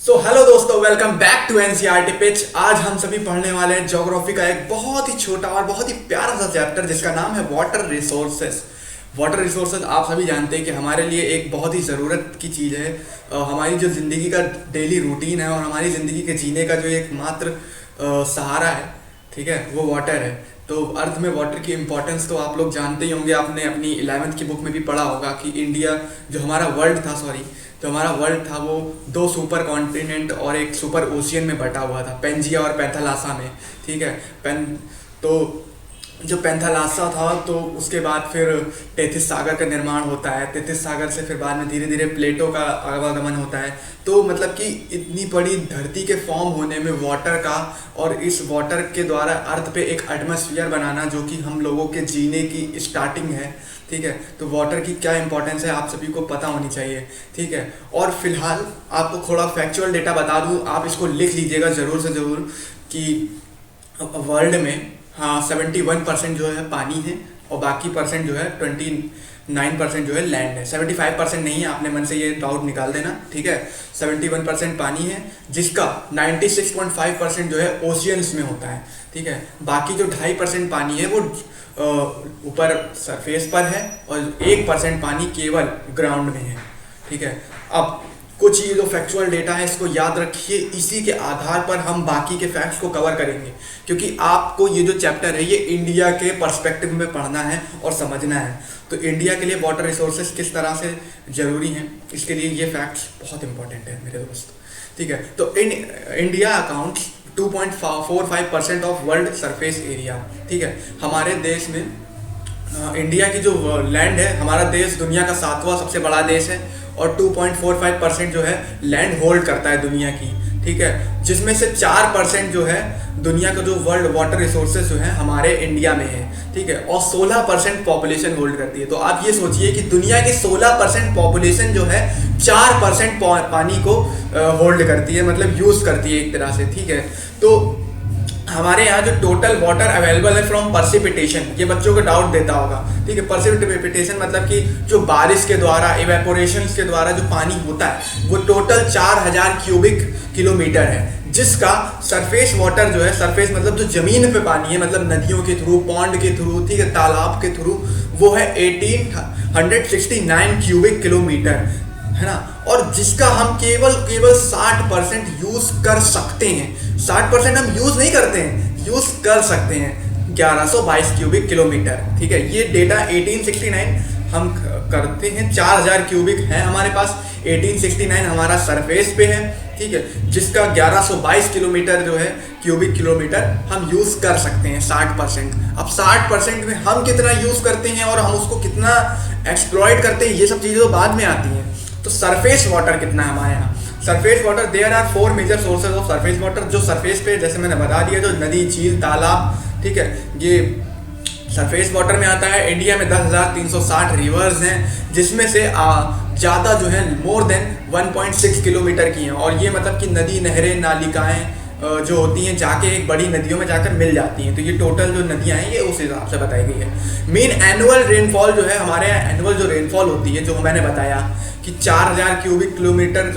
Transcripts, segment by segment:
Hello दोस्तों, welcome back to NCERT pitch. आज हम सभी पढ़ने वाले हैं ज्योग्राफी का एक बहुत ही छोटा और बहुत ही प्यारा सा चैप्टर जिसका नाम है वाटर रिसोर्सेस। वाटर रिसोर्सेज आप सभी जानते हैं कि हमारे लिए एक बहुत ही ज़रूरत की चीज़ है। हमारी जो ज़िंदगी का डेली रूटीन है और हमारी ज़िंदगी के जीने का जो एकमात्र सहारा है, ठीक है, वो वाटर है। तो अर्थ में वाटर की इम्पोर्टेंस तो आप लोग जानते ही होंगे। आपने अपनी 11वीं की बुक में भी पढ़ा होगा कि इंडिया जो हमारा वर्ल्ड था, जो हमारा वर्ल्ड था वो दो सुपर कॉन्टिनेंट और एक सुपर ओशियन में बटा हुआ था, पेंजिया और पैंथालासा में। ठीक है, तो जो पैंथालासा था तो उसके बाद फिर टेथिस सागर का निर्माण होता है। टेथिस सागर से फिर बाद में धीरे धीरे प्लेटो का आवागमन होता है। तो मतलब कि इतनी बड़ी धरती के फॉर्म होने में वाटर का, और इस वाटर के द्वारा अर्थ पे एक एटमॉस्फेयर बनाना जो कि हम लोगों के जीने की स्टार्टिंग है। ठीक है, तो वाटर की क्या इंपॉर्टेंस है आप सभी को पता होनी चाहिए। ठीक है, और फिलहाल आपको थोड़ा फैक्चुअल डेटा बता दूं, आप इसको लिख लीजिएगा ज़रूर से ज़रूर कि वर्ल्ड में 71% जो है पानी है और बाकी परसेंट जो है 29% जो है लैंड है। 75% नहीं है, आपने मन से ये डाउट निकाल देना। ठीक है, 71% पानी है जिसका 96.5% जो है ओशियंस में होता है। ठीक है, बाकी जो 2.5% पानी है वो ऊपर सरफेस पर है और 1% पानी केवल ग्राउंड में है। ठीक है, अब कुछ ये जो फैक्चुअल डेटा है इसको याद रखिए, इसी के आधार पर हम बाकी के फैक्ट्स को कवर करेंगे, क्योंकि आपको ये जो चैप्टर है ये इंडिया के पर्सपेक्टिव में पढ़ना है और समझना है। तो इंडिया के लिए वाटर रिसोर्सेज किस तरह से ज़रूरी हैं, इसके लिए ये फैक्ट्स बहुत इंपॉर्टेंट है मेरे दोस्त। ठीक है, तो India accounts 2.45% of world surface area. ठीक है, हमारे देश में इंडिया की जो लैंड है, हमारा देश दुनिया का 7वां सबसे बड़ा देश है और 2.45% जो है लैंड होल्ड करता है दुनिया की। ठीक है, जिसमें से 4% जो है दुनिया का जो वर्ल्ड वाटर रिसोर्सेज जो है हमारे इंडिया में है। ठीक है, और 16% पॉपुलेशन होल्ड करती है। तो आप ये सोचिए कि दुनिया की 16% पॉपुलेशन जो है 4% पानी को होल्ड करती है, मतलब यूज़ करती है एक तरह से। ठीक है, तो हमारे यहाँ जो टोटल वाटर अवेलेबल है फ्रॉम पर्सिपिटेशन, ये बच्चों को डाउट देता होगा। ठीक है, पर्सिपिटेशन मतलब कि जो बारिश के द्वारा, इवेपोरेशन के द्वारा जो पानी होता है वो टोटल 4000 क्यूबिक किलोमीटर है, जिसका सरफेस वाटर जो है, सरफेस मतलब जो जमीन पे पानी है, मतलब नदियों के थ्रू, पॉन्ड के थ्रू, ठीक है, तालाब के थ्रू, वो है 1869 क्यूबिक किलोमीटर, है ना। और जिसका हम केवल 60% यूज कर सकते हैं। 60% हम यूज नहीं करते हैं, यूज कर सकते हैं 1122 क्यूबिक किलोमीटर। ठीक है, ये डेटा 1869 हम करते हैं, 4000 क्यूबिक है हमारे पास, 1869 हमारा सरफेस पे है। ठीक है, जिसका 1122 किलोमीटर जो है क्यूबिक किलोमीटर हम यूज कर सकते हैं 60%। अब 60% में हम कितना यूज करते हैं और हम उसको कितना एक्सप्लॉइट करते हैं, ये सब चीज़ें तो बाद में आती हैं। तो सरफेस वाटर कितना है हमारे यहाँ? Surface water, there are 4 major sources of surface water. जो सरफेस पे, जैसे मैंने बता दिया, जो नदी, झील, तालाब, ठीक है, ये सरफेस वाटर में आता है। इंडिया में 10,360 रिवर्स हैं, जिसमें से ज़्यादा जो है मोर देन 1.6 किलोमीटर की हैं। और ये मतलब कि नदी, नहरें, नालिकाएँ जो होती हैं जाके एक बड़ी नदियों में जाकर मिल जाती हैं। तो ये टोटल जो नदियाँ हैं ये उस हिसाब से बताई गई है। मेन एनुअल रेनफॉल जो है हमारे यहाँ, एनुअल जो रेनफॉल होती है, जो मैंने बताया कि 4000 क्यूबिक किलोमीटर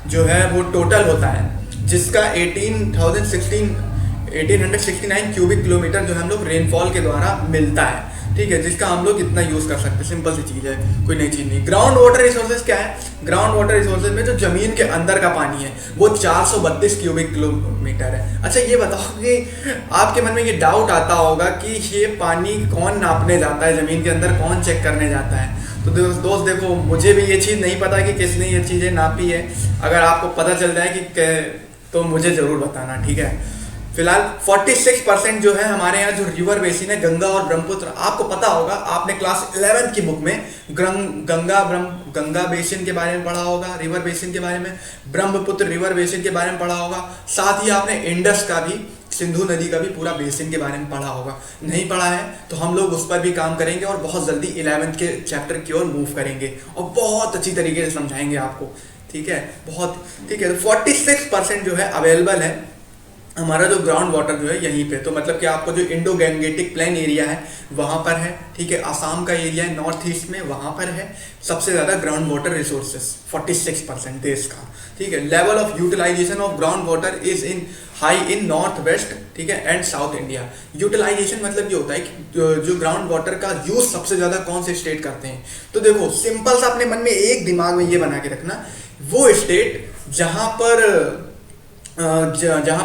जो है वो टोटल होता है, जिसका 1869 क्यूबिक किलोमीटर जो है हम लोग रेनफॉल के द्वारा मिलता है। ठीक है, जिसका हम लोग इतना यूज़ कर सकते हैं। सिंपल सी चीज़ है, कोई नई चीज़ नहीं। ग्राउंड वाटर रिसोर्सेज क्या है? ग्राउंड वाटर रिसोर्सेज में जो जमीन के अंदर का पानी है वो 432 क्यूबिक किलोमीटर है। अच्छा, ये बताओ कि आपके मन में ये डाउट आता होगा कि ये पानी कौन नापने जाता है, ज़मीन के अंदर कौन चेक करने जाता है? तो दोस्त देखो, मुझे भी ये चीज़ नहीं पता कि किसने ये चीज़ें नापी है। अगर आपको पता चल जाए कि तो मुझे ज़रूर बताना। ठीक है, फिलहाल 46% जो है हमारे यहाँ जो रिवर बेसिन है, गंगा और ब्रह्मपुत्र। आपको पता होगा, आपने क्लास 11th की बुक में गंगा बेसिन के बारे में पढ़ा होगा, रिवर बेसिन के बारे में, ब्रह्मपुत्र रिवर बेसिन के बारे में पढ़ा होगा। साथ ही आपने इंडस का भी, सिंधु नदी का भी पूरा बेसिन के बारे में पढ़ा होगा। नहीं पढ़ा है तो हम लोग उस पर भी काम करेंगे और बहुत जल्दी 11th के चैप्टर की ओर मूव करेंगे और बहुत अच्छी तरीके से समझाएंगे आपको। ठीक है, बहुत ठीक है। तो 46% जो है अवेलेबल है हमारा जो ग्राउंड वाटर जो है यहीं पे, तो मतलब कि आपको जो इंडो गैंगेटिक प्लेन एरिया है वहाँ पर है, ठीक है। असम का एरिया है नॉर्थ ईस्ट में, वहाँ पर है सबसे ज़्यादा ग्राउंड वाटर रिसोर्सेज 46% देश का, ठीक है। Level of utilisation of ground water is in high in north west, ठीक है, एंड साउथ इंडिया। यूटिलाइजेशन मतलब ये होता है कि जो ग्राउंड वाटर का यूज सबसे ज़्यादा कौन से स्टेट करते हैं। तो देखो सिंपल सा अपने मन में एक दिमाग में ये बना के रखना, वो स्टेट जहाँ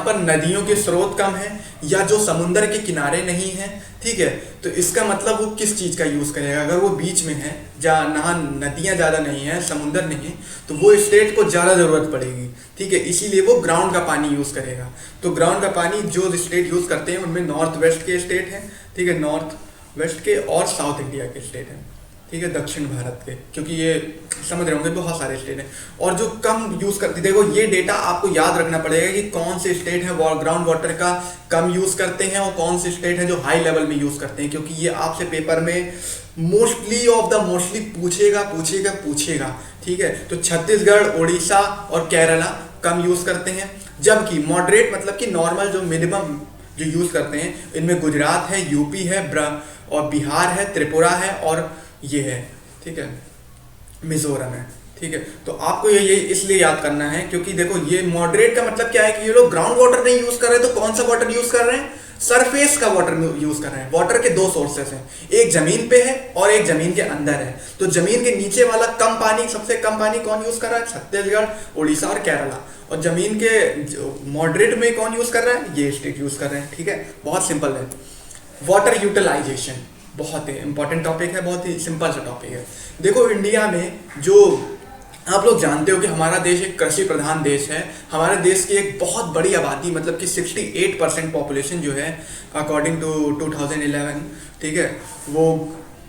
पर नदियों के स्रोत कम है या जो समुंदर के किनारे नहीं है, ठीक है, तो इसका मतलब वो किस चीज़ का यूज़ करेगा। अगर वो बीच में है जहाँ ना नदियाँ ज़्यादा नहीं है, समुंदर नहीं है, तो वो स्टेट को ज़्यादा ज़रूरत पड़ेगी, ठीक है, इसीलिए वो ग्राउंड का पानी यूज़ करेगा। तो ग्राउंड का पानी जो स्टेट यूज़ करते हैं उनमें नॉर्थ वेस्ट के स्टेट हैं, ठीक है, नॉर्थ वेस्ट के और साउथ इंडिया के स्टेट हैं, ठीक है, दक्षिण भारत के, क्योंकि ये समझ रहे होंगे बहुत सारे स्टेट हैं। और जो कम यूज़ करते, देखो ये डेटा आपको याद रखना पड़ेगा कि कौन से स्टेट हैं ग्राउंड वाटर का कम यूज़ करते हैं और कौन से स्टेट हैं जो हाई लेवल में यूज़ करते हैं, क्योंकि ये आपसे पेपर में मोस्टली पूछेगा, ठीक है। तो छत्तीसगढ़, उड़ीसा और केरला कम यूज़ करते हैं, जबकि मॉडरेट मतलब कि नॉर्मल जो मिनिमम जो यूज़ करते हैं इनमें गुजरात है, यूपी है और बिहार है, त्रिपुरा है और ये है, ठीक है, मिजोरम है, ठीक है। तो आपको ये इसलिए याद करना है क्योंकि देखो ये मॉडरेट का मतलब क्या है कि ये लोग ग्राउंड वाटर नहीं यूज कर रहे, तो कौन सा वाटर यूज कर रहे हैं, सरफेस का वाटर यूज कर रहे हैं। वाटर के दो सोर्सेस हैं, एक जमीन पे है और एक जमीन के अंदर है। तो जमीन के नीचे वाला कम पानी, सबसे कम पानी कौन यूज कर रहा है, छत्तीसगढ़, उड़ीसा और केरला। और जमीन के मॉडरेट में कौन यूज कर रहा है, ये स्टेट यूज कर रहे हैं, ठीक है। बहुत सिंपल है। वाटर यूटिलाइजेशन बहुत ही इंपॉर्टेंट टॉपिक है, बहुत ही सिंपल सा टॉपिक है। देखो इंडिया में जो आप लोग जानते हो कि हमारा देश एक कृषि प्रधान देश है। हमारे देश की एक बहुत बड़ी आबादी मतलब कि 68% पॉपुलेशन जो है अकॉर्डिंग टू 2011, ठीक है, वो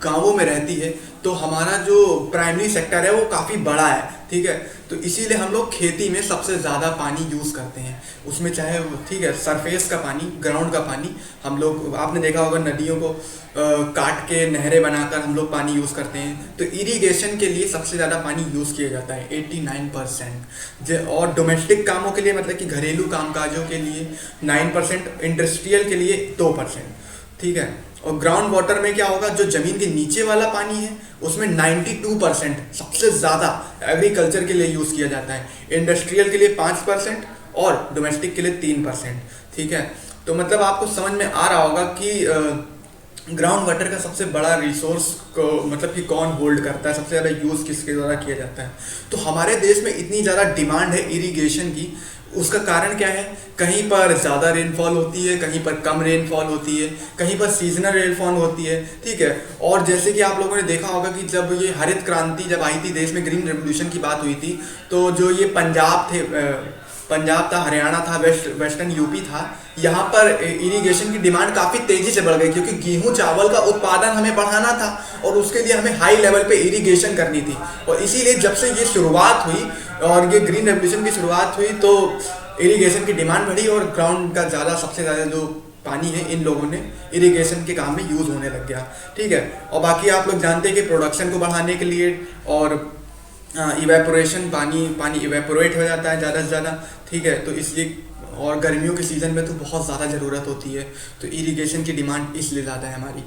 गांवों में रहती है। तो हमारा जो प्राइमरी सेक्टर है वो काफ़ी बड़ा है, ठीक है। तो इसीलिए हम लोग खेती में सबसे ज़्यादा पानी यूज़ करते हैं, उसमें चाहे ठीक है सरफेस का पानी, ग्राउंड का पानी। हम लोग आपने देखा होगा नदियों को काट के नहरें बनाकर हम लोग पानी यूज़ करते हैं। तो इरिगेशन के लिए सबसे ज़्यादा पानी यूज़ किया जाता है 89%, और डोमेस्टिक कामों के लिए मतलब कि घरेलू कामकाजों के लिए 9%, इंडस्ट्रियल के लिए 2%, ठीक है। और ग्राउंड वाटर में क्या होगा, जो जमीन के नीचे वाला पानी है उसमें 92% सबसे ज़्यादा एग्रीकल्चर के लिए यूज़ किया जाता है, इंडस्ट्रियल के लिए 5% और डोमेस्टिक के लिए 3%, ठीक है। तो मतलब आपको समझ में आ रहा होगा कि ग्राउंड वाटर का सबसे बड़ा रिसोर्स को मतलब कि कौन होल्ड करता है, सबसे ज़्यादा यूज़ किसके द्वारा किया जाता है। तो हमारे देश में इतनी ज़्यादा डिमांड है इरिगेशन की, उसका कारण क्या है, कहीं पर ज़्यादा रेनफॉल होती है, कहीं पर कम रेनफॉल होती है, कहीं पर सीजनल रेनफॉल होती है, ठीक है। और जैसे कि आप लोगों ने देखा होगा कि जब ये हरित क्रांति जब आई थी देश में, ग्रीन रेवोल्यूशन की बात हुई थी, तो जो ये पंजाब था, हरियाणा था, वेस्टर्न यूपी था, यहाँ पर इरिगेशन की डिमांड काफ़ी तेज़ी से बढ़ गई, क्योंकि गेहूं चावल का उत्पादन हमें बढ़ाना था और उसके लिए हमें हाई लेवल पे इरिगेशन करनी थी। और इसीलिए जब से ये शुरुआत हुई और ये ग्रीन रेवोल्यूशन की शुरुआत हुई तो इरिगेशन की डिमांड बढ़ी और ग्राउंड का ज़्यादा सबसे ज़्यादा जो पानी है इन लोगों ने इरिगेशन के काम में यूज़ होने लग गया, ठीक है। और बाकी आप लोग जानते हैं कि प्रोडक्शन को बढ़ाने के लिए और इवेपोरेशन पानी इवेपोरेट हो जाता है ज़्यादा से ज़्यादा, ठीक है। तो इसलिए और गर्मियों के सीज़न में तो बहुत ज़्यादा ज़रूरत होती है, तो इरिगेशन की डिमांड इसलिए ज़्यादा है हमारी।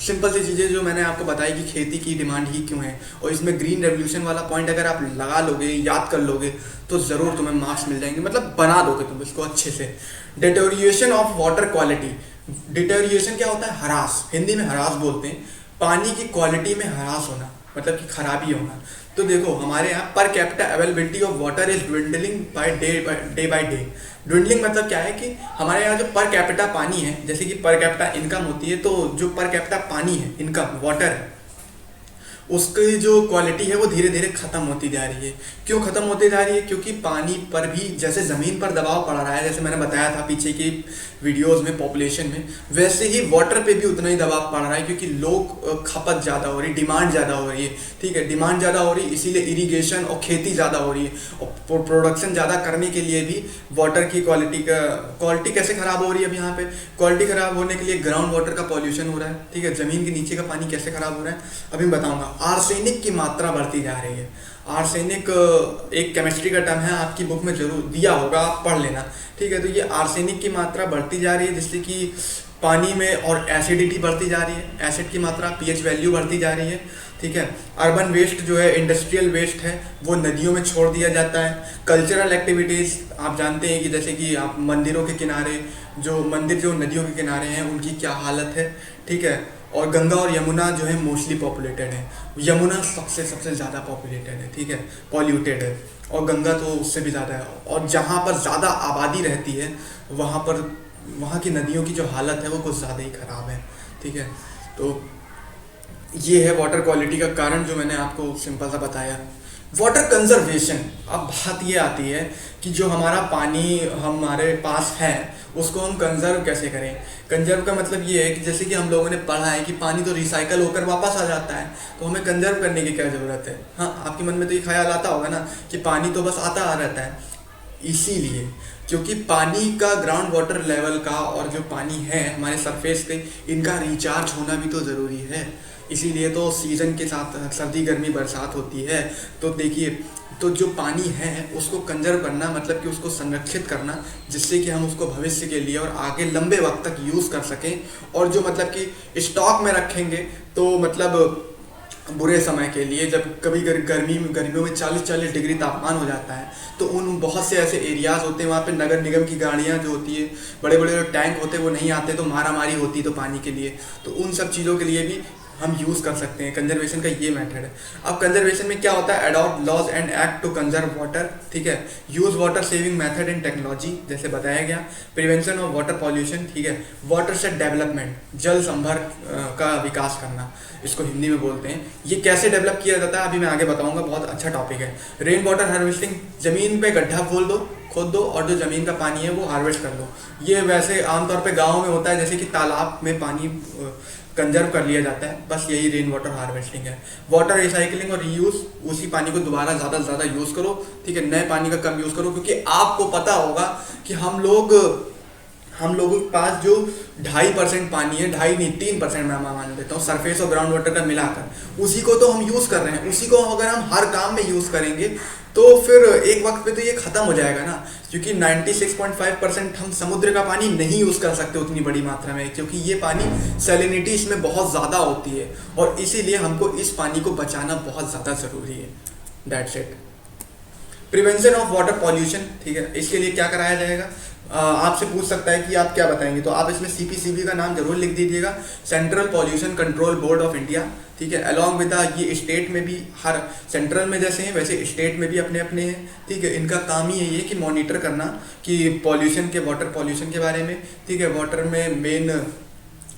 सिंपल सी चीज़ें जो मैंने आपको बताई कि खेती की डिमांड ही क्यों है, और इसमें ग्रीन रेवोल्यूशन वाला पॉइंट अगर आप लगा लोगे, याद कर लोगे, तो ज़रूर तुम्हें मार्क्स मिल जाएंगे, मतलब बना दोगे तुम इसको अच्छे से। Deterioration of water quality, deterioration क्या होता है, ह्रास, हिंदी में ह्रास बोलते हैं, पानी की क्वालिटी में ह्रास होना मतलब कि खराबी होना। तो देखो हमारे यहाँ per capita availability of water is dwindling day by day. Dwindling मतलब क्या है कि हमारे यहाँ जो पर कैपिटा पानी है, जैसे कि पर कैपिटा इनकम होती है, तो जो पर कैपिटा पानी है, इनकम वाटर है, उसकी जो क्वालिटी है वो धीरे धीरे ख़त्म होती जा रही है। क्यों ख़त्म होती जा रही है, क्योंकि पानी पर भी जैसे ज़मीन पर दबाव पड़ रहा है, जैसे मैंने बताया था पीछे की वीडियोस में पॉपुलेशन में, वैसे ही वाटर पे भी उतना ही दबाव पड़ रहा है, क्योंकि लोग खपत ज़्यादा हो रही, डिमांड ज़्यादा हो रही है, ठीक है। डिमांड ज़्यादा हो रही है, इसीलिए इरीगेशन और खेती ज़्यादा हो रही है, और प्रोडक्शन ज़्यादा करने के लिए भी वाटर की क्वालिटी कैसे ख़राब हो रही है। अब यहाँ पे क्वालिटी ख़राब होने के लिए ग्राउंड वाटर का पॉल्यूशन हो रहा है, ठीक है। ज़मीन के नीचे का पानी कैसे ख़राब हो रहा है अभी मैं बताऊँगा। आर्सेनिक की मात्रा बढ़ती जा रही है। आर्सेनिक एक केमिस्ट्री का टर्म है, आपकी बुक में जरूर दिया होगा, आप पढ़ लेना। ठीक है, तो ये आर्सेनिक की मात्रा बढ़ती जा रही है जिससे कि पानी में, और एसिडिटी बढ़ती जा रही है, एसिड की मात्रा, पीएच वैल्यू बढ़ती जा रही है। ठीक है, अर्बन वेस्ट जो है, इंडस्ट्रियल वेस्ट है, वो नदियों में छोड़ दिया जाता है। कल्चरल एक्टिविटीज़ आप जानते हैं कि जैसे कि आप मंदिरों के किनारे, जो मंदिर जो नदियों के किनारे हैं उनकी क्या हालत है। ठीक है, और गंगा और यमुना जो है मोस्टली पॉपुलेटेड है, यमुना सबसे सबसे ज़्यादा पॉपुलेटेड है। ठीक है, पॉल्यूटेड है, और गंगा तो उससे भी ज़्यादा है। और जहाँ पर ज़्यादा आबादी रहती है वहाँ पर, वहाँ की नदियों की जो हालत है वो कुछ ज़्यादा ही ख़राब है। ठीक है, तो ये है वाटर क्वालिटी का कारण जो मैंने आपको सिंपल सा बताया। वाटर कंजर्वेशन, अब बात ये आती है कि जो हमारा पानी हमारे पास है उसको हम कंजर्व कैसे करें। कंजर्व का मतलब ये है कि जैसे कि हम लोगों ने पढ़ा है कि पानी तो रिसाइकल होकर वापस आ जाता है, तो हमें कंजर्व करने की क्या ज़रूरत है। हाँ, आपके मन में तो ये ख्याल आता होगा ना कि पानी तो बस आता आ रहता है। इसीलिए क्योंकि पानी का ग्राउंड वाटर लेवल का और जो पानी है हमारे सरफेस पे, इनका रिचार्ज होना भी तो ज़रूरी है। इसीलिए तो सीज़न के साथ सर्दी गर्मी बरसात होती है। तो देखिए, तो जो पानी है उसको कंजर्व करना मतलब कि उसको संरक्षित करना, जिससे कि हम उसको भविष्य के लिए और आगे लंबे वक्त तक यूज़ कर सकें। और जो मतलब कि स्टॉक में रखेंगे तो मतलब बुरे समय के लिए, जब कभी गर्मियों में 40-40 डिग्री तापमान हो जाता है, तो उन बहुत से ऐसे एरियाज़ होते हैं वहाँ पे नगर निगम की गाड़ियाँ जो होती है, बड़े बड़े जो टैंक होते हैं वो नहीं आते, तो मारामारी होती है तो पानी के लिए, तो उन सब चीज़ों के लिए भी हम यूज़ कर सकते हैं। कंजर्वेशन का ये मेथड है। अब कंजर्वेशन में क्या होता है, adopt laws and act to conserve water. ठीक है, use water saving method in technology, जैसे बताया गया। Prevention of water pollution. ठीक है, वाटर सेट डेवलपमेंट, जल संभर का विकास करना, इसको हिंदी में बोलते हैं। ये कैसे डेवलप किया जाता है अभी मैं आगे बताऊंगा, बहुत अच्छा टॉपिक है। रेन वाटर हार्वेस्टिंग, ज़मीन पे गड्ढा खोद दो और जो ज़मीन का पानी है वो हार्वेस्ट कर लो। ये वैसे आमतौर पे गाँव में होता है, जैसे कि तालाब में पानी कंजर्व कर लिया जाता है, बस यही रेन वाटर हार्वेस्टिंग है। वाटर रिसाइकलिंग और रीयूज, उसी पानी को दोबारा ज़्यादा से ज़्यादा यूज़ करो। ठीक है, नए पानी का कम यूज़ करो, क्योंकि आपको पता होगा कि हम लोगों के पास जो 2.5% पानी है, 2.5 नहीं 3% मैं मान देता हूँ, सरफेस और ग्राउंड वाटर का मिलाकर, उसी को तो हम यूज़ कर रहे हैं। उसी को अगर हम हर काम में यूज़ करेंगे तो फिर एक वक्त पे तो ये ख़त्म हो जाएगा ना, क्योंकि 96.5% हम समुद्र का पानी नहीं यूज़ कर सकते उतनी बड़ी मात्रा में, क्योंकि ये पानी सैलिनिटी इसमें बहुत ज़्यादा होती है, और इसीलिए हमको इस पानी को बचाना बहुत ज़्यादा ज़रूरी है। That's it. Prevention of water pollution. ठीक है, इसके लिए क्या कराया जाएगा, आपसे पूछ सकता है कि आप क्या बताएंगे, तो आप इसमें सीपीसीबी का नाम जरूर लिख दीजिएगा, central pollution control board of India. ठीक है, अलॉन्ग विद ये स्टेट में भी, हर सेंट्रल में जैसे हैं वैसे स्टेट में भी अपने अपने हैं। ठीक है, इनका काम ही है ये कि मॉनिटर करना कि पॉल्यूशन के, वाटर पॉल्यूशन के बारे में। ठीक है, वाटर में मेन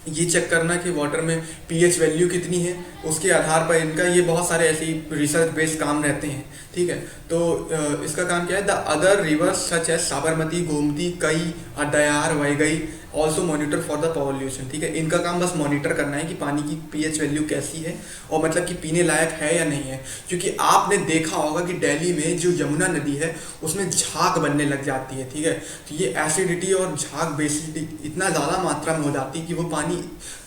ये चेक करना कि वाटर में पीएच वैल्यू कितनी है, उसके आधार पर इनका ये बहुत सारे ऐसी रिसर्च बेस्ड काम रहते हैं। ठीक है, तो इसका काम क्या है, the other rivers such as Sabarmati, Gomti, कई, Adyar, Vaigai also monitor for the pollution. ठीक है, इनका काम बस मॉनिटर करना है कि पानी की पीएच वैल्यू कैसी है और मतलब कि पीने लायक है या नहीं है। क्योंकि आपने देखा होगा कि दिल्ली में जो यमुना नदी है उसमें झाग बनने लग जाती है। ठीक है, तो ये एसिडिटी और झाग बेसिडिटी इतना ज़्यादा मात्रा में हो जाती है कि वो पानी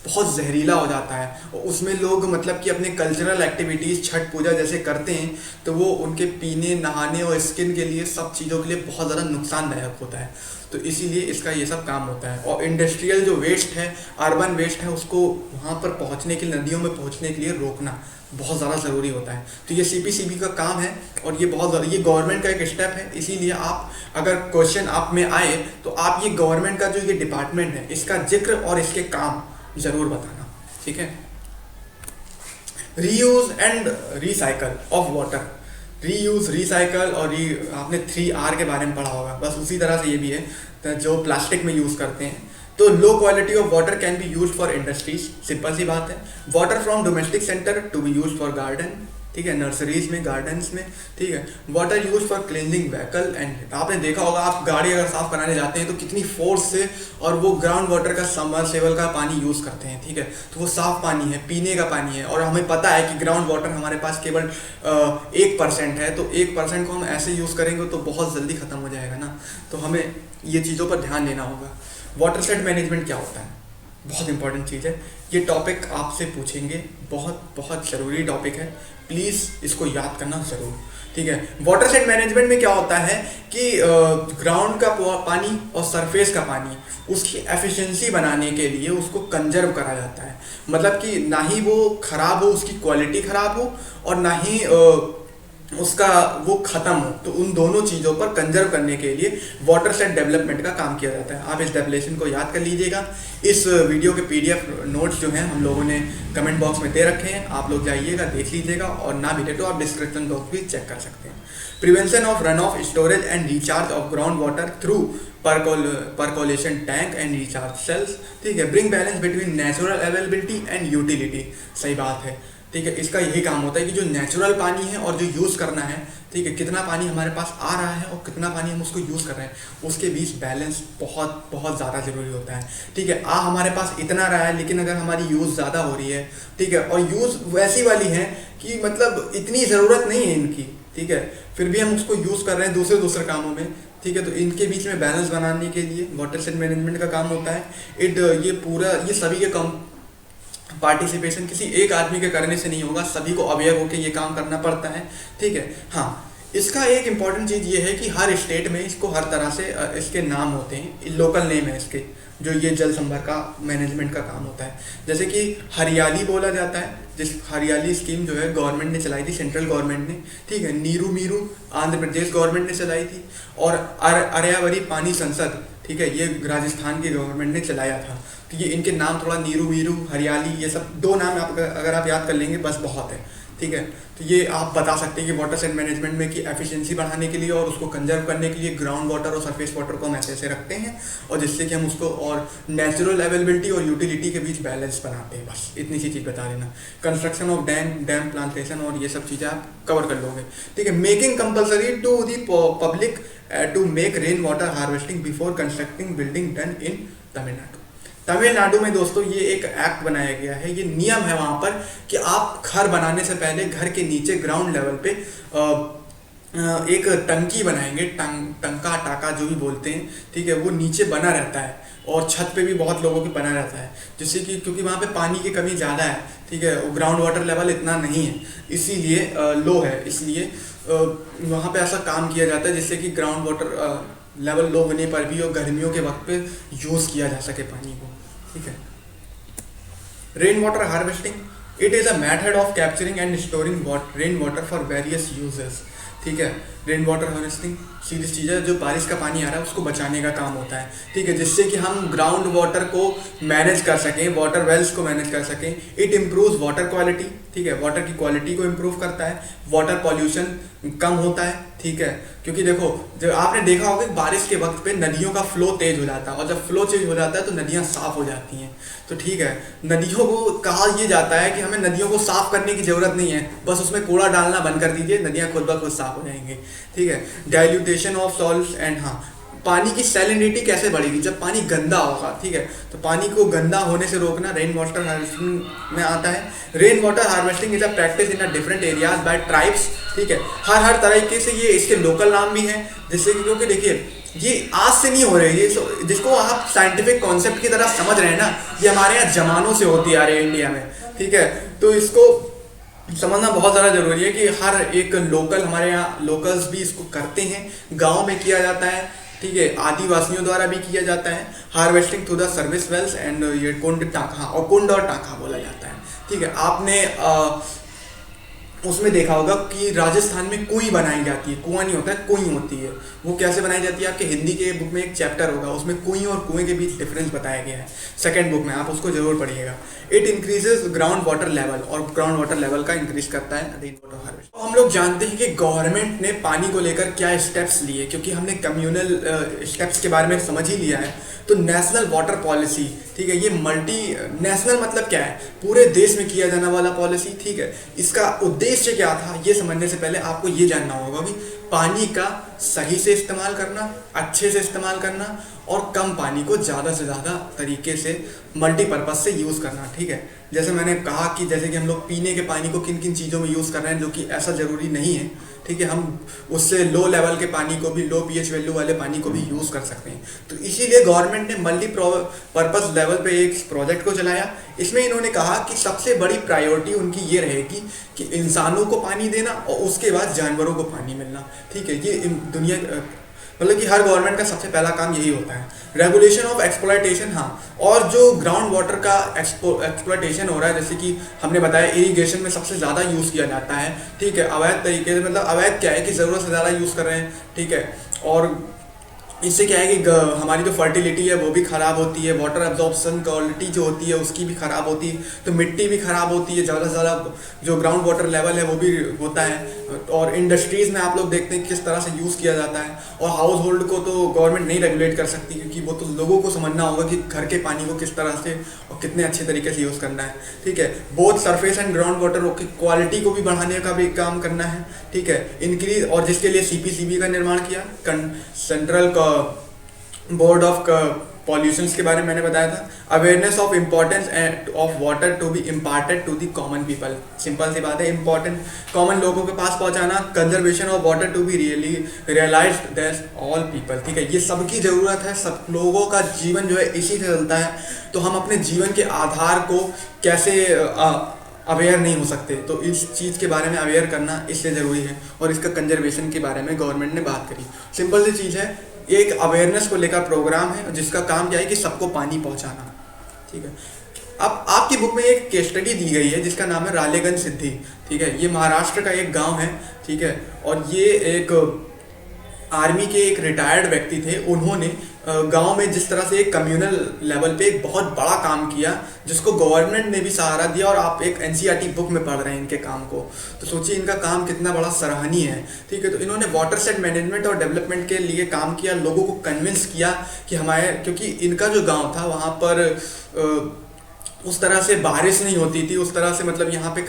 बहुत जहरीला हो जाता है, और उसमें लोग मतलब कि अपने कल्चरल एक्टिविटीज़, छठ पूजा जैसे करते हैं, तो वो उनके पीने, नहाने और स्किन के लिए, सब चीज़ों के लिए बहुत ज़्यादा नुकसानदायक होता है। तो इसीलिए इसका ये सब काम होता है। और इंडस्ट्रियल जो वेस्ट है, अर्बन वेस्ट है, उसको वहाँ पर पहुँचने के लिए, नदियों में पहुँचने के लिए रोकना बहुत ज़्यादा ज़रूरी होता है। तो ये सीपीसीबी का काम है, और ये बहुत ज़्यादा, ये गवर्नमेंट का एक स्टेप है। इसीलिए आप, अगर क्वेश्चन आप में आए तो आप ये गवर्नमेंट का जो ये डिपार्टमेंट है इसका जिक्र और इसके काम ज़रूर बताना। ठीक है, reuse and recycle of water. Reuse, recycle और आपने 3R के बारे में पढ़ा होगा, बस उसी तरह से ये भी है, तो जो प्लास्टिक में यूज़ करते हैं। तो low quality of water can be use for industries, simple सी बात है। Water from domestic centre to be use for garden. ठीक है, नर्सरीज में, गार्डन्स में। ठीक है, water use for cleaning vehicle and, आपने देखा होगा आप गाड़ी अगर साफ कराने जाते हैं तो कितनी फोर्स से और वो ग्राउंड वाटर का, सबमर्सिबल का पानी यूज़ करते हैं। ठीक है, तो वो साफ पानी है, पीने का पानी है, और हमें पता है कि ग्राउंड वाटर हमारे पास केवल 1% है, तो 1% को हम ऐसे यूज़ करेंगे तो बहुत जल्दी ख़त्म हो जाएगा ना। तो हमें ये चीज़ों पर ध्यान देना होगा। वाटर सेट मैनेजमेंट क्या होता है, बहुत इंपॉर्टेंट चीज़ है। ये टॉपिक आपसे पूछेंगे, बहुत बहुत ज़रूरी टॉपिक है, प्लीज़ इसको याद करना ज़रूर। ठीक है। वाटरशेड मैनेजमेंट में क्या होता है कि ग्राउंड का पानी और सरफेस का पानी उसकी एफिशिएंसी बनाने के लिए उसको कंजर्व करा जाता है। मतलब कि ना ही वो खराब हो, उसकी क्वालिटी खराब हो, और ना ही उसका वो खत्म हो। तो उन दोनों चीज़ों पर कंजर्व करने के लिए वाटरशेड डेवलपमेंट का काम किया जाता है। आप इस डेफिनेशन को याद कर लीजिएगा। इस वीडियो के पीडीएफ नोट्स जो हैं हम लोगों ने कमेंट बॉक्स में दे रखे हैं, आप लोग जाइएगा देख लीजिएगा, और ना भी दे तो आप डिस्क्रिप्शन बॉक्स भी चेक कर सकते हैं। Prevention of run off, storage and recharge of ground water through percolation tank and recharge cells, ठीक है। Bring balance between natural availability and utility, सही बात है, ठीक है। इसका यही काम होता है कि जो नेचुरल पानी है और जो यूज़ करना है, ठीक है, कितना पानी हमारे पास आ रहा है और कितना पानी हम उसको यूज़ कर रहे हैं, उसके बीच बैलेंस बहुत बहुत ज़्यादा ज़रूरी होता है, ठीक है। हमारे पास इतना रहा है, लेकिन अगर हमारी यूज़ ज़्यादा हो रही है, ठीक है, और यूज़ वैसी वाली है कि मतलब इतनी ज़रूरत नहीं है इनकी, ठीक है, फिर भी हम उसको यूज़ कर रहे हैं दूसरे कामों में, ठीक है, तो इनके बीच में बैलेंस बनाने के लिए वाटरशेड मैनेजमेंट का काम होता है। ये सभी के कम पार्टिसिपेशन, किसी एक आदमी के करने से नहीं होगा, सभी को अवेयर होकर ये काम करना पड़ता है, ठीक है। हाँ, इसका एक इम्पॉर्टेंट चीज़ ये है कि हर स्टेट में इसको हर तरह से इसके नाम होते हैं, लोकल नेम है इसके, जो ये जल संभर का मैनेजमेंट का काम होता है। जैसे कि हरियाली बोला जाता है, जिस हरियाली स्कीम जो है गवर्नमेंट ने चलाई थी, सेंट्रल गवर्नमेंट ने, ठीक है। नीरू मीरू आंध्र प्रदेश गवर्नमेंट ने चलाई थी, और आर्यावरी पानी संसद, ठीक है, ये राजस्थान की गवर्नमेंट ने चलाया था। तो ये इनके नाम थोड़ा नीरू मीरू, हरियाली, ये सब दो नाम आप अगर आप याद कर लेंगे बस बहुत है, ठीक है। तो ये आप बता सकते हैं कि वाटरशेड मैनेजमेंट में कि एफिशिएंसी बढ़ाने के लिए और उसको कंजर्व करने के लिए ग्राउंड वाटर और सरफेस वाटर को हम ऐसे रखते हैं, और जिससे कि हम उसको और नेचुरल अवेलेबिलिटी और यूटिलिटी के बीच बैलेंस बनाते हैं। बस इतनी सी चीज़ बता देना। कंस्ट्रक्शन ऑफ डैम प्लांटेशन और ये सब चीज़ें आप कवर कर लोगे, ठीक है। Making compulsory to the public to make rain water harvesting before constructing building done in Tamil Nadu. Tamil Nadu में दोस्तों ये एक एक्ट बनाया गया है, ये नियम है वहाँ पर कि आप घर बनाने से पहले घर के नीचे ग्राउंड लेवल पे एक टंकी बनाएंगे, टंका टाका जो भी बोलते हैं, ठीक है, वो नीचे बना रहता है, और छत पे भी बहुत लोगों के बना रहता है, जिससे कि क्योंकि वहाँ पे पानी की कमी ज़्यादा है, ठीक है, ग्राउंड वाटर लेवल इतना नहीं है, इसीलिए लो है, इसलिए वहाँ पे ऐसा काम किया जाता है जिससे कि ग्राउंड वाटर लेवल लो होने पर भी और गर्मियों के वक्त पे यूज़ किया जा सके पानी को, ठीक है। Rain water harvesting, it is a method of capturing and storing rain water for various uses, ठीक है। रेन वाटर हार्वेस्टिंग सीधी चीज़ है, जो बारिश का पानी आ रहा है उसको बचाने का काम होता है, ठीक है, जिससे कि हम ग्राउंड वाटर को मैनेज कर सकें, वाटर वेल्स को मैनेज कर सकें। इट इम्प्रूव्स वाटर क्वालिटी, ठीक है, वाटर की क्वालिटी को इम्प्रूव करता है, वाटर पॉल्यूशन कम होता है, ठीक है। क्योंकि देखो, जब आपने देखा होगा कि बारिश के वक्त पे नदियों का फ्लो तेज हो जाता है, और जब फ्लो तेज हो जाता है तो नदियाँ साफ हो जाती हैं। तो ठीक है, नदियों को कहा यह जाता है कि हमें नदियों को साफ करने की ज़रूरत नहीं है, बस उसमें कूड़ा डालना बंद कर दीजिए, नदियाँ खुद ब खुद साफ हो जाएंगी, ठीक है। डाइल्यूटेशन ऑफ सॉल्ट्स एंड, हाँ, पानी की सैलिनिटी कैसे बढ़ेगी, जब पानी गंदा होगा, ठीक है, तो पानी को गंदा होने से रोकना रेन वाटर हार्वेस्टिंग में आता है। Rain water harvesting is a practice in a different areas by tribes, ठीक है, हर तरीके से ये इसके लोकल नाम भी हैं, जिससे कि क्योंकि देखिए ये आज से नहीं हो रही है, जिसको आप साइंटिफिक कॉन्सेप्ट की तरह समझ रहे हैं ना, ये हमारे यहाँ जमानों से होती आ रही है इंडिया में, ठीक है। तो इसको समझना बहुत ज़्यादा ज़रूरी है कि हर एक लोकल, हमारे यहाँ लोकल्स भी इसको करते हैं, गाँव में किया जाता है, ठीक है, आदिवासियों द्वारा भी किया जाता है। Harvesting through the service wells and ये कुंड टाका, और कुंड और टाका बोला जाता है, ठीक है। आपने उसमें देखा होगा कि राजस्थान में कुई बनाई जाती है, कुआं नहीं होता है, कुई होती है। वो कैसे बनाई जाती है, आपके हिंदी के बुक में एक चैप्टर होगा, उसमें कुई और कुएं के बीच डिफरेंस बताया गया है, सेकंड बुक में, आप उसको जरूर पढ़िएगा। It increases ground water level, और ग्राउंड वाटर लेवल का इंक्रीज करता है रेन वाटर हार्वेस्ट। हम लोग जानते हैं कि गवर्नमेंट ने पानी को लेकर क्या स्टेप्स लिए, क्योंकि हमने कम्युनल स्टेप्स के बारे में समझ ही लिया है। तो नेशनल वाटर पॉलिसी, ठीक है, ये मल्टी नेशनल मतलब क्या है, पूरे देश में किया जाने वाला पॉलिसी, ठीक है। इसका उद्देश्य क्या था, ये समझने से पहले आपको ये जानना होगा कि पानी का सही से इस्तेमाल करना, अच्छे से इस्तेमाल करना, और कम पानी को ज़्यादा से ज़्यादा तरीके से मल्टीपर्पज़ से यूज़ करना, ठीक है। जैसे मैंने कहा कि जैसे कि हम लोग पीने के पानी को किन किन चीज़ों में यूज़ कर रहे हैं, जो कि ऐसा ज़रूरी नहीं है, ठीक है, हम उससे लो लेवल के पानी को भी, लो पीएच वैल्यू वाले पानी को भी यूज़ कर सकते हैं। तो इसीलिए गवर्नमेंट ने मल्टी पर्पज़ लेवल पे एक प्रोजेक्ट को चलाया। इसमें इन्होंने कहा कि सबसे बड़ी प्रायोरिटी उनकी ये रहेगी कि इंसानों को पानी देना और उसके बाद जानवरों को पानी मिलना। ठीक है, ये दुनिया मतलब कि हर गवर्नमेंट का सबसे पहला काम यही होता है। रेगुलेशन ऑफ एक्सप्लॉयटेशन, हाँ, और जो ग्राउंड वाटर का एक्सप्लॉयटेशन हो रहा है, जैसे कि हमने बताया इरिगेशन में सबसे ज़्यादा यूज़ किया जाता है। ठीक है, अवैध तरीके से, मतलब अवैध क्या है कि ज़रूरत से ज़्यादा यूज़ कर रहे हैं। ठीक है, और इससे क्या है कि हमारी जो फर्टिलिटी है वो भी ख़राब होती है, वाटर एब्जॉर्प्शन क्वालिटी जो होती है उसकी भी ख़राब होती है, तो मिट्टी भी ख़राब होती है, ज़्यादा से ज़्यादा जो ग्राउंड वाटर लेवल है वो भी होता है। और इंडस्ट्रीज़ में आप लोग देखते हैं किस तरह से यूज़ किया जाता है। और हाउस होल्ड को तो गवर्नमेंट नहीं रेगुलेट कर सकती, क्योंकि वो तो लोगों को समझना होगा कि घर के पानी को किस तरह से और कितने अच्छे तरीके से यूज़ करना है। ठीक है, both surface and ground water की क्वालिटी को भी बढ़ाने का भी काम करना है। ठीक है, इंक्रीज, और जिसके लिए सीपीसीबी का निर्माण किया, सेंट्रल बोर्ड ऑफ पॉल्यूशंस के बारे में मैंने बताया था। Awareness of importance of water to be imparted to the common people, simple सी बात है, इम्पोर्टेंट कॉमन लोगों के पास पहुंचाना। Conservation of water to be realised that all people, ठीक है, ये सबकी ज़रूरत है, सब लोगों का जीवन जो है इसी से चलता है। तो हम अपने जीवन के आधार को कैसे अवेयर नहीं हो सकते, तो इस चीज़ के बारे में अवेयर करना इसलिए ज़रूरी है। और इसका कंजर्वेशन के बारे में गवर्नमेंट ने बात करी। सिंपल सी चीज़ है, एक अवेयरनेस को लेकर प्रोग्राम है जिसका काम क्या है कि सबको पानी पहुंचाना। ठीक है, अब आपकी बुक में एक केस स्टडी दी गई है जिसका नाम है रालेगंज सिद्धि। ठीक है, ये महाराष्ट्र का एक गांव है। ठीक है, और ये एक आर्मी के एक रिटायर्ड व्यक्ति थे। उन्होंने गांव में जिस तरह से एक कम्युनल लेवल पे एक बहुत बड़ा काम किया, जिसको गवर्नमेंट ने भी सहारा दिया, और आप एक एनसीईआरटी बुक में पढ़ रहे हैं इनके काम को, तो सोचिए इनका काम कितना बड़ा सराहनीय है। ठीक है, तो इन्होंने वाटर सेट मैनेजमेंट और डेवलपमेंट के लिए काम किया, लोगों को कन्विंस किया कि हमारे, क्योंकि इनका जो गाँव था वहाँ पर उस तरह से बारिश नहीं होती थी, उस तरह से मतलब यहाँ पे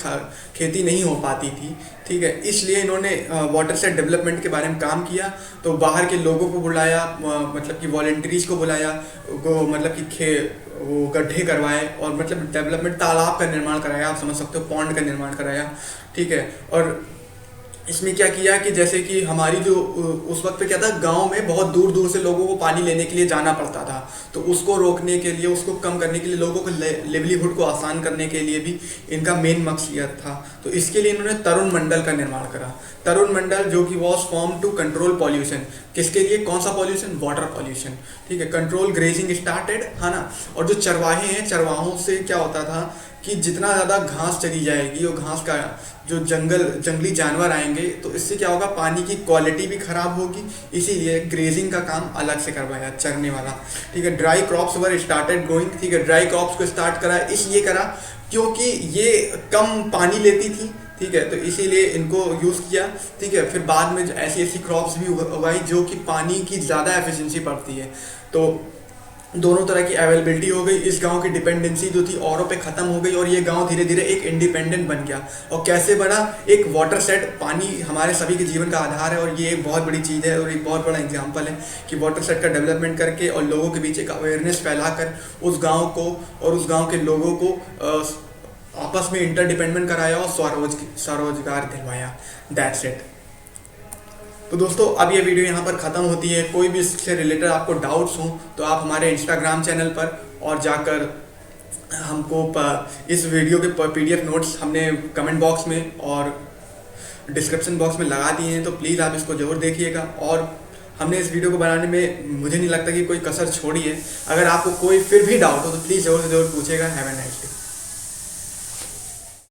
खेती नहीं हो पाती थी। ठीक है, इसलिए इन्होंने वाटर सेट डेवलपमेंट के बारे में काम किया। तो बाहर के लोगों को बुलाया, मतलब कि वॉलंटियर्स को बुलाया, मतलब कि वो गड्ढे करवाए, और मतलब डेवलपमेंट, तालाब का निर्माण कराया, आप समझ सकते हो, पॉन्ड का निर्माण कराया। ठीक है, और इसमें क्या किया कि जैसे कि हमारी जो उस वक्त पे क्या था, गांव में बहुत दूर दूर से लोगों को पानी लेने के लिए जाना पड़ता था, तो उसको रोकने के लिए, उसको कम करने के लिए, लोगों को लिवलीहुड को आसान करने के लिए भी इनका मेन मकसद था। तो इसके लिए इन्होंने तरुण मंडल का निर्माण करा। तरुण मंडल जो कि was form to control pollution, किसके लिए, कौन सा पॉल्यूशन, वाटर पॉल्यूशन। ठीक है, कंट्रोल ग्रेजिंग स्टार्टेड, है ना। और जो चरवाहे हैं, चरवाहों से क्या होता था कि जितना ज़्यादा घास चली जाएगी, और घास का जो जंगली जानवर आएंगे, तो इससे क्या होगा, पानी की क्वालिटी भी ख़राब होगी। इसीलिए ग्रेजिंग का काम अलग से करवाया, चरने वाला। ठीक है, dry crops were started growing. ठीक है, ड्राई क्रॉप्स को स्टार्ट करा, इसलिए करा क्योंकि ये कम पानी लेती थी। ठीक है, तो इसीलिए इनको यूज़ किया। ठीक है, फिर बाद में ऐसी ऐसी क्रॉप्स भी उगाई जो कि पानी की ज़्यादा एफिशिएंसी पड़ती है, तो दोनों तरह की अवेलेबिलिटी हो गई। इस गांव की डिपेंडेंसी जो थी औरों पे ख़त्म हो गई, और ये गांव धीरे धीरे एक इंडिपेंडेंट बन गया। और कैसे बना, एक वाटर सेट, पानी हमारे सभी के जीवन का आधार है, और ये एक बहुत बड़ी चीज़ है, और एक बहुत बड़ा एग्जांपल है कि वाटर सेट का डेवलपमेंट करके और लोगों के बीच एक अवेयरनेस फैलाकर उस गाँव को और उस गाँव के लोगों को आपस में इंटरडिपेंडेंट कराया और स्वरोजगार दिलवाया। That's it. तो दोस्तों, अब ये वीडियो यहाँ पर ख़त्म होती है। कोई भी इससे रिलेटेड आपको डाउट्स हों तो आप हमारे इंस्टाग्राम चैनल पर और जाकर हमको इस वीडियो के PDF नोट्स हमने कमेंट बॉक्स में और डिस्क्रिप्शन बॉक्स में लगा दिए हैं, तो प्लीज़ आप इसको ज़रूर देखिएगा। और हमने इस वीडियो को बनाने में मुझे नहीं लगता कि कोई कसर छोड़ी है। अगर आपको कोई फिर भी डाउट हो तो प्लीज़ ज़रूर से ज़रूर पूछेगा। Have a nice day.